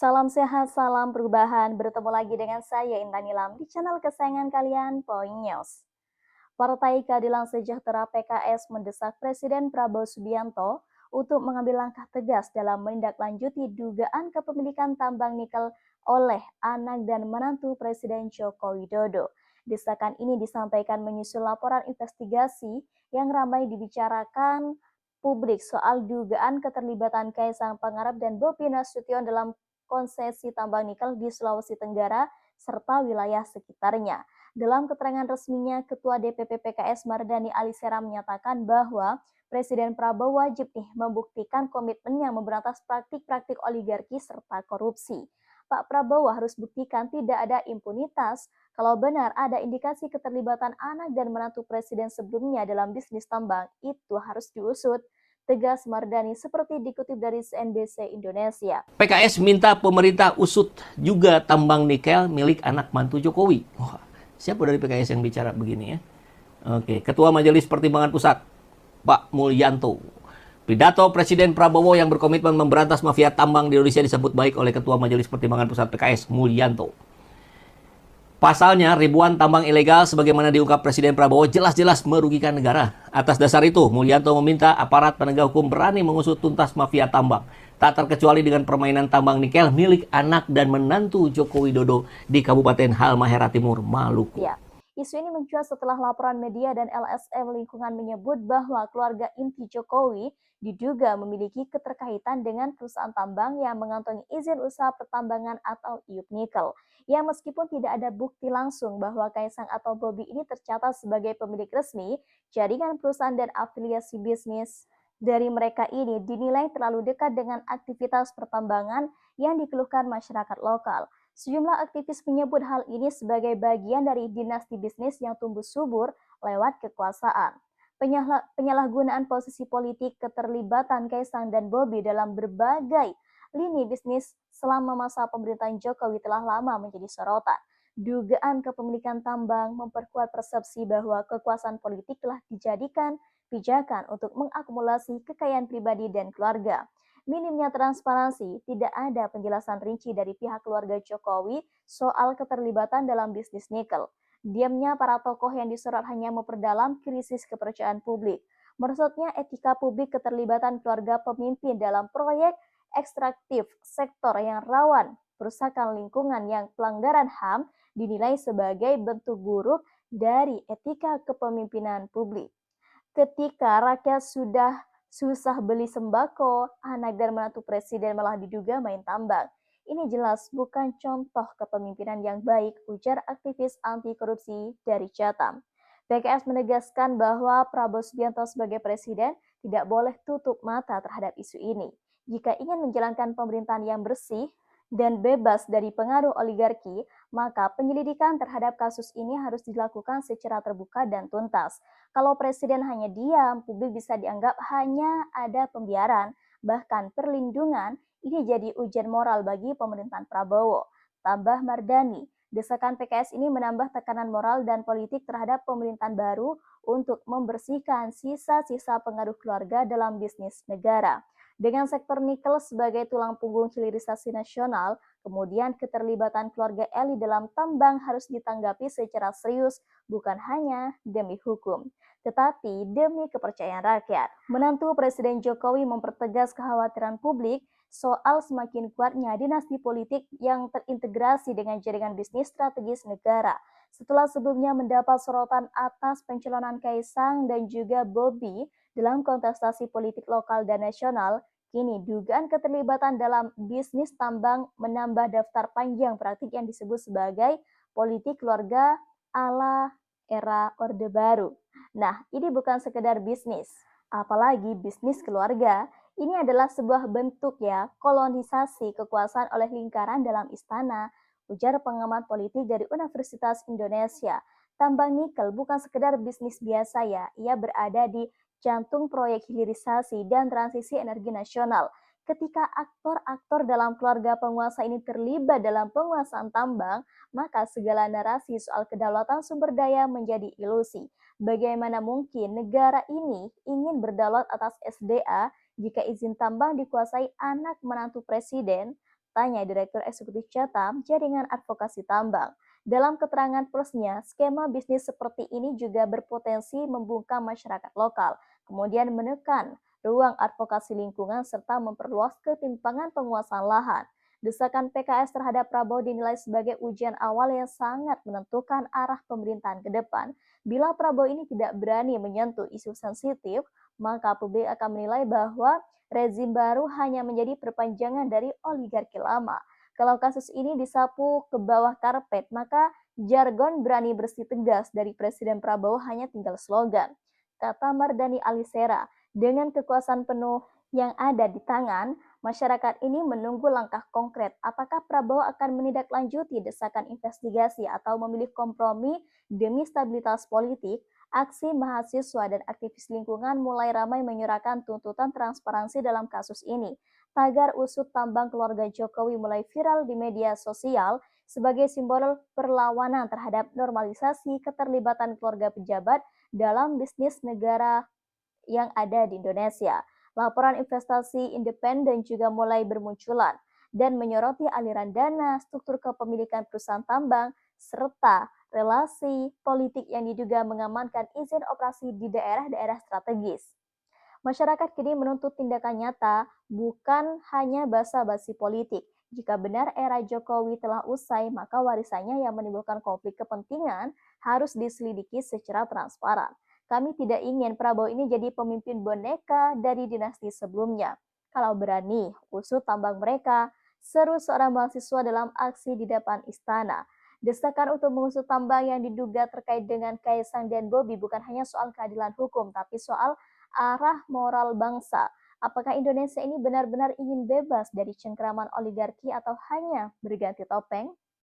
Salam sehat, salam perubahan. Bertemu lagi dengan saya Intan Nilam di channel kesayangan kalian, Point News. Partai Keadilan Sejahtera (PKS) mendesak Presiden Prabowo Subianto untuk mengambil langkah tegas dalam menindaklanjuti dugaan kepemilikan tambang nikel oleh anak dan menantu Presiden Joko Widodo. Desakan ini disampaikan menyusul laporan investigasi yang ramai dibicarakan publik soal dugaan keterlibatan Kaisang Pangarep dan Bobi Nasution dalam konsesi tambang nikel di Sulawesi Tenggara serta wilayah sekitarnya. Dalam keterangan resminya, Ketua DPP PKS Mardani Alisera menyatakan bahwa Presiden Prabowo wajib membuktikan komitmennya memberantas praktik-praktik oligarki serta korupsi. Pak Prabowo harus buktikan tidak ada impunitas kalau benar ada indikasi keterlibatan anak dan menantu presiden sebelumnya dalam bisnis tambang, itu harus diusut, tegas Mardani seperti dikutip dari CNBC Indonesia. PKS minta pemerintah usut juga tambang nikel milik anak mantu Jokowi. Wah, siapa dari PKS yang bicara begini ya? Oke, Ketua Majelis Pertimbangan Pusat, Pak Mulyanto. Pidato Presiden Prabowo yang berkomitmen memberantas mafia tambang di Indonesia disambut baik oleh Ketua Majelis Pertimbangan Pusat PKS Mulyanto. Pasalnya, ribuan tambang ilegal sebagaimana diungkap Presiden Prabowo jelas-jelas merugikan negara. Atas dasar itu, Mulyanto meminta aparat penegak hukum berani mengusut tuntas mafia tambang. Tak terkecuali dengan permainan tambang nikel milik anak dan menantu Joko Widodo di Kabupaten Halmahera Timur, Maluku. Ya, isu ini mencuat setelah laporan media dan LSM Lingkungan menyebut bahwa keluarga inti Jokowi diduga memiliki keterkaitan dengan perusahaan tambang yang mengantongi izin usaha pertambangan atau IUP nikel. Ya, meskipun tidak ada bukti langsung bahwa Kaisang atau Bobi ini tercatat sebagai pemilik resmi, jaringan perusahaan dan afiliasi bisnis dari mereka ini dinilai terlalu dekat dengan aktivitas pertambangan yang dikeluhkan masyarakat lokal. Sejumlah aktivis menyebut hal ini sebagai bagian dari dinasti bisnis yang tumbuh subur lewat kekuasaan. Penyalahgunaan posisi politik, keterlibatan Kaisang dan Bobi dalam berbagai lini bisnis selama masa pemerintahan Jokowi telah lama menjadi sorotan. Dugaan kepemilikan tambang memperkuat persepsi bahwa kekuasaan politik telah dijadikan pijakan untuk mengakumulasi kekayaan pribadi dan keluarga. Minimnya transparansi, tidak ada penjelasan rinci dari pihak keluarga Jokowi soal keterlibatan dalam bisnis nikel. Diamnya para tokoh yang disorot hanya memperdalam krisis kepercayaan publik. Merosotnya etika publik keterlibatan keluarga pemimpin dalam proyek ekstraktif sektor yang rawan perusakan lingkungan yang pelanggaran HAM dinilai sebagai bentuk buruk dari etika kepemimpinan publik. Ketika rakyat sudah susah beli sembako, anak dan menantu presiden malah diduga main tambang. Ini jelas bukan contoh kepemimpinan yang baik, ujar aktivis anti korupsi dari Jatam. PKS menegaskan bahwa Prabowo Subianto sebagai presiden tidak boleh tutup mata terhadap isu ini. Jika ingin menjalankan pemerintahan yang bersih dan bebas dari pengaruh oligarki, maka penyelidikan terhadap kasus ini harus dilakukan secara terbuka dan tuntas. Kalau presiden hanya diam, publik bisa dianggap hanya ada pembiaran, bahkan perlindungan. Ini jadi ujian moral bagi pemerintahan Prabowo. Tambah Mardani, desakan PKS ini menambah tekanan moral dan politik terhadap pemerintahan baru untuk membersihkan sisa-sisa pengaruh keluarga dalam bisnis negara. Dengan sektor nikel sebagai tulang punggung hilirisasi nasional, kemudian keterlibatan keluarga elit dalam tambang harus ditanggapi secara serius, bukan hanya demi hukum, tetapi demi kepercayaan rakyat. Menantu Presiden Jokowi mempertegas kekhawatiran publik soal semakin kuatnya dinasti politik yang terintegrasi dengan jaringan bisnis strategis negara. Setelah sebelumnya mendapat sorotan atas pencalonan Kaisang dan juga Bobi dalam kontestasi politik lokal dan nasional, kini dugaan keterlibatan dalam bisnis tambang menambah daftar panjang praktik yang disebut sebagai politik keluarga ala era Orde Baru. Nah, ini bukan sekedar bisnis, apalagi bisnis keluarga. Ini adalah sebuah bentuk kolonisasi kekuasaan oleh lingkaran dalam istana, ujar pengamat politik dari Universitas Indonesia. Tambang nikel bukan sekedar bisnis biasa ia berada di jantung proyek hilirisasi dan transisi energi nasional. Ketika aktor-aktor dalam keluarga penguasa ini terlibat dalam penguasaan tambang, maka segala narasi soal kedaulatan sumber daya menjadi ilusi. Bagaimana mungkin negara ini ingin berdaulat atas SDA jika izin tambang dikuasai anak menantu presiden? tanya Direktur Eksekutif Jatam Jaringan Advokasi Tambang. Dalam keterangan persnya, skema bisnis seperti ini juga berpotensi membungkam masyarakat lokal, kemudian menekan ruang advokasi lingkungan serta memperluas ketimpangan penguasaan lahan. Desakan PKS terhadap Prabowo dinilai sebagai ujian awal yang sangat menentukan arah pemerintahan ke depan. Bila Prabowo ini tidak berani menyentuh isu sensitif, maka publik akan menilai bahwa rezim baru hanya menjadi perpanjangan dari oligarki lama. Kalau kasus ini disapu ke bawah karpet, maka jargon berani bersih tegas dari Presiden Prabowo hanya tinggal slogan. Kata Mardani Alisera, dengan kekuasaan penuh yang ada di tangan, masyarakat ini menunggu langkah konkret. Apakah Prabowo akan menindaklanjuti desakan investigasi atau memilih kompromi demi stabilitas politik? Aksi mahasiswa dan aktivis lingkungan mulai ramai menyuarakan tuntutan transparansi dalam kasus ini. Tagar usut tambang keluarga Jokowi mulai viral di media sosial sebagai simbol perlawanan terhadap normalisasi keterlibatan keluarga pejabat dalam bisnis negara yang ada di Indonesia. Laporan investasi independen juga mulai bermunculan dan menyoroti aliran dana, struktur kepemilikan perusahaan tambang, serta relasi politik yang diduga mengamankan izin operasi di daerah-daerah strategis. Masyarakat kini menuntut tindakan nyata, bukan hanya basa-basi politik. Jika benar era Jokowi telah usai, maka warisannya yang menimbulkan konflik kepentingan harus diselidiki secara transparan. Kami tidak ingin Prabowo ini jadi pemimpin boneka dari dinasti sebelumnya. Kalau berani, usut tambang mereka, seru seorang mahasiswa dalam aksi di depan istana. Desakan untuk mengusut tambang yang diduga terkait dengan Kaisang dan Bobi bukan hanya soal keadilan hukum, tapi soal arah moral bangsa. Apakah Indonesia ini benar-benar ingin bebas dari cengkraman oligarki atau hanya berganti topeng?